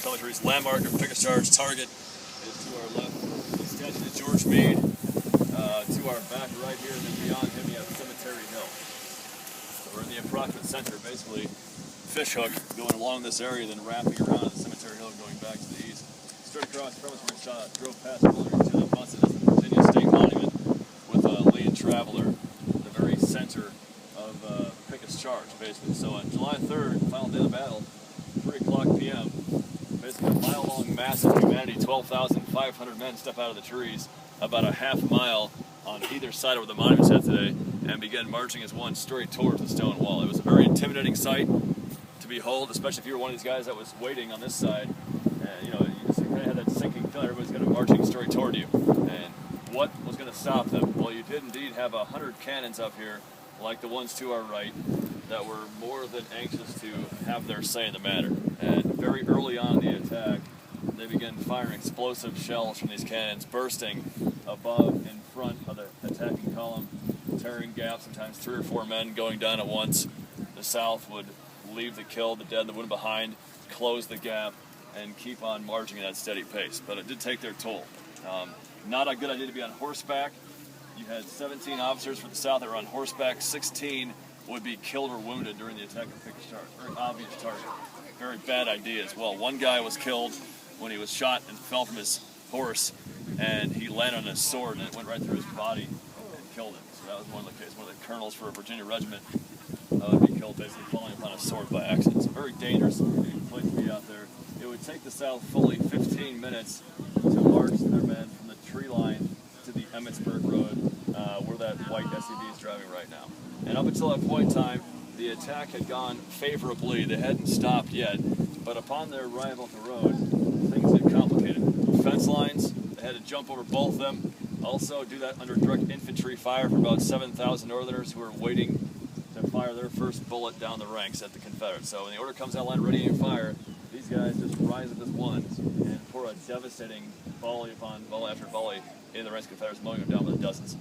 Intelligence's landmark or Pickett charge target is to our left. The statue of George Meade to our back right here, and then beyond him you have Cemetery Hill. So we're in the approximate center, basically fishhook going along this area, then wrapping around the Cemetery Hill going back to the east. Straight across from us, we drove past earlier to the bus that is the Virginia State Monument with Lee and Traveler, the very center of Pickett's charge, basically. So on July 3rd, final day of the battle, 3 o'clock p.m., basically a mile-long mass of humanity, 12,500 men step out of the trees about a half mile on either side of where the monument's at today and began marching as one straight towards the stone wall. It was a very intimidating sight to behold, especially if you were one of these guys that was waiting on this side. And, you just kind of had that sinking feeling everybody's going to marching straight toward you. And what was going to stop them? Well, you did indeed have 100 cannons up here, like the ones to our right, that were more than anxious to have their say in the matter. And very early on in the attack, they began firing explosive shells from these cannons, bursting above in front of the attacking column, tearing gaps, sometimes 3 or 4 men going down at once. The South would leave the killed, the dead, the wounded behind, close the gap, and keep on marching at that steady pace. But it did take their toll. Not a good idea to be on horseback. You had 17 officers for the South that were on horseback. 16 would be killed or wounded during the attack of Pickett's charge. Very obvious target. Very bad idea as well. One guy was killed when he was shot and fell from his horse, and he landed on his sword, and it went right through his body and killed him. So that was one of the cases. One of the colonels for a Virginia regiment would be killed basically falling upon a sword by accident. So very dangerous place to be out there. It would take the South fully 15 minutes to march their men from the tree line to the Emmitsburg Road, where that white SUV is driving right now. And up until that point in time, the attack had gone favorably. They hadn't stopped yet, but upon their arrival at the road, things get complicated. Fence lines, they had to jump over both of them. Also do that under direct infantry fire for about 7,000 Northerners who were waiting to fire their first bullet down the ranks at the Confederates. So when the order comes out, line ready and fire, these guys just rise up as one and pour a devastating volley upon volley after volley in the ranks of Confederates, mowing them down by the dozens.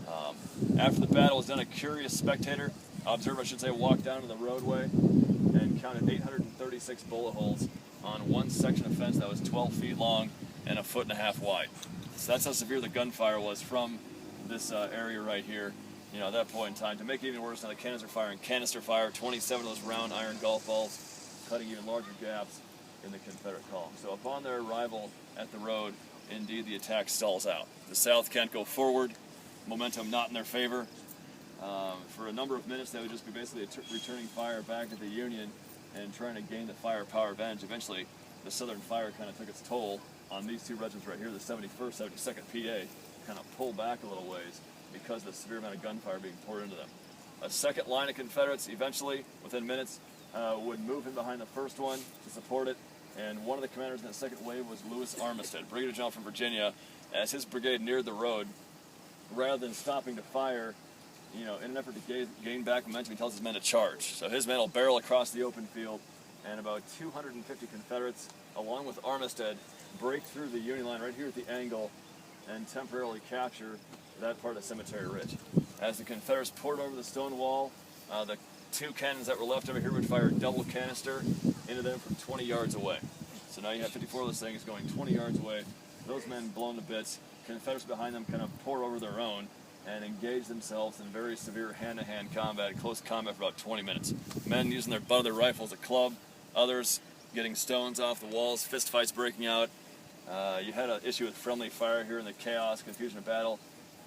After the battle was done, a curious spectator, observer I should say, walked down to the roadway and counted 836 bullet holes on one section of fence that was 12 feet long and 1.5 feet wide. So that's how severe the gunfire was from this area right here. At that point in time, to make it even worse, now the cannons are firing canister fire, 27 of those round iron golf balls, cutting even larger gaps in the Confederate column. So upon their arrival at the road, indeed the attack stalls out. The South can't go forward, momentum not in their favor. For a number of minutes, they would just be basically returning fire back at the Union and trying to gain the firepower advantage. Eventually, the Southern fire kind of took its toll on these two regiments right here, the 71st, 72nd PA, kind of pulled back a little ways because of the severe amount of gunfire being poured into them. A second line of Confederates eventually, within minutes, would move in behind the first one to support it, and one of the commanders in that second wave was Lewis Armistead, Brigadier General from Virginia. As his brigade neared the road, rather than stopping to fire, in an effort to gain back momentum, he tells his men to charge. So his men will barrel across the open field, and about 250 Confederates, along with Armistead, break through the Union line right here at the angle and temporarily capture that part of Cemetery Ridge. As the Confederates poured over the stone wall, the 2 cannons that were left over here would fire double canister into them from 20 yards away. So now you have 54 of those things going 20 yards away. Those men blown to bits. Confederates behind them kind of pour over their own and engage themselves in very severe hand-to-hand combat, close combat for about 20 minutes. Men using their butt of their rifles as a club, others getting stones off the walls, fist fights breaking out. You had an issue with friendly fire here in the chaos, confusion of battle.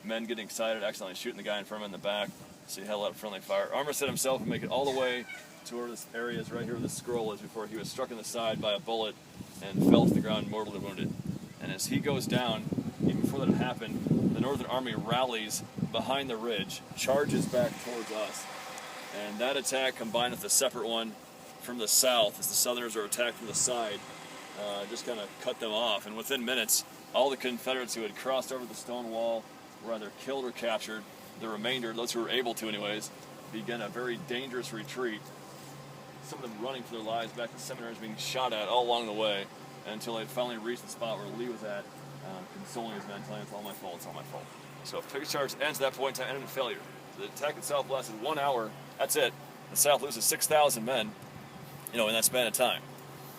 Men getting excited, accidentally shooting the guy in front of him in the back. So you had a lot of friendly fire. Armistead himself would make it all the way to where this area is, right here where the scroll is, before he was struck in the side by a bullet and fell to the ground mortally wounded. And as he goes down, even before that happened, the Northern Army rallies behind the ridge, charges back towards us. And that attack, combined with a separate one from the south, as the Southerners are attacked from the side, just kind of cut them off. And within minutes, all the Confederates who had crossed over the stone wall were either killed or captured. The remainder, those who were able to anyways, began a very dangerous retreat. Some of them running for their lives back to seminaries, being shot at all along the way, until they finally reached the spot where Lee was at, consoling his men, telling him, "It's all my fault, it's all my fault." So if Pickett's charge ends at that point in time, ended in failure. The attack itself lasted 1 hour, that's it. The South loses 6,000 men, in that span of time.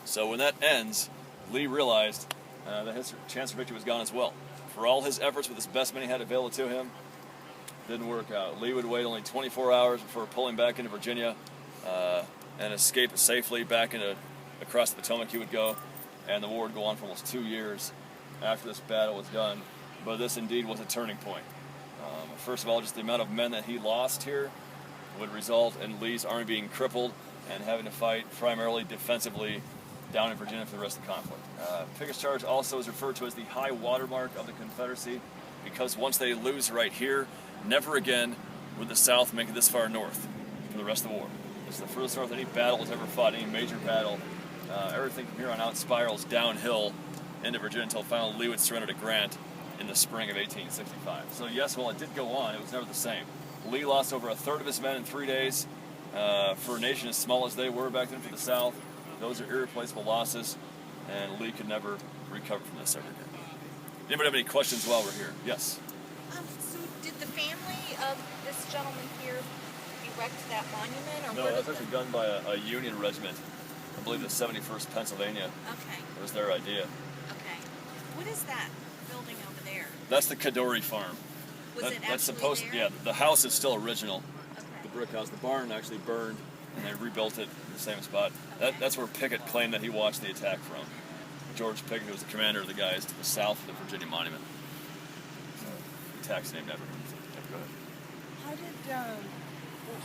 So when that ends, Lee realized that his chance for victory was gone as well. For all his efforts with his best men he had available to him, didn't work out. Lee would wait only 24 hours before pulling back into Virginia and escape safely back across the Potomac he would go, and the war would go on for almost 2 years after this battle was done. But this indeed was a turning point. First of all, just the amount of men that he lost here would result in Lee's army being crippled and having to fight primarily defensively down in Virginia for the rest of the conflict. Pickett's charge also is referred to as the high watermark of the Confederacy, because once they lose right here, never again would the South make it this far north for the rest of the war. This is the furthest north any battle was ever fought, any major battle. Everything from here on out spirals downhill into Virginia until finally Lee would surrender to Grant in the spring of 1865. So yes, while it did go on, it was never the same. Lee lost over a third of his men in 3 days. For a nation as small as they were back then for the South, those are irreplaceable losses, and Lee could never recover from this ever again. Anybody have any questions while we're here? Yes? So did the family of this gentleman here erect that monument? Or No, that was actually done by a Union regiment. I believe the 71st Pennsylvania. Okay. It was their idea. Okay. What is that building over there? That's the Kadori farm. Was it that's actually supposed there? Yeah, the house is still original. Okay. The brick house. The barn actually burned, and they rebuilt it in the same spot. That's where Pickett claimed that he watched the attack from. George Pickett, who was the commander of the guys to the south of the Virginia Monument. The attack's named after him. Go ahead. How did,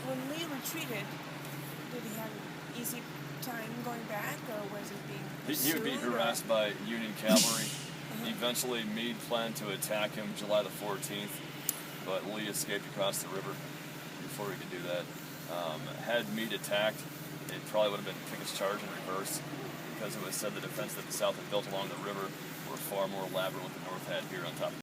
when Lee retreated, did he have an easy time going back, or was he being He would be pursued, harassed by Union cavalry. Eventually, Meade planned to attack him July the 14th, but Lee escaped across the river before he could do that. Had Meade attacked, it probably would have been Pickett's charge in reverse, because it was said the defense that the South had built along the river were far more elaborate than what the North had here on top.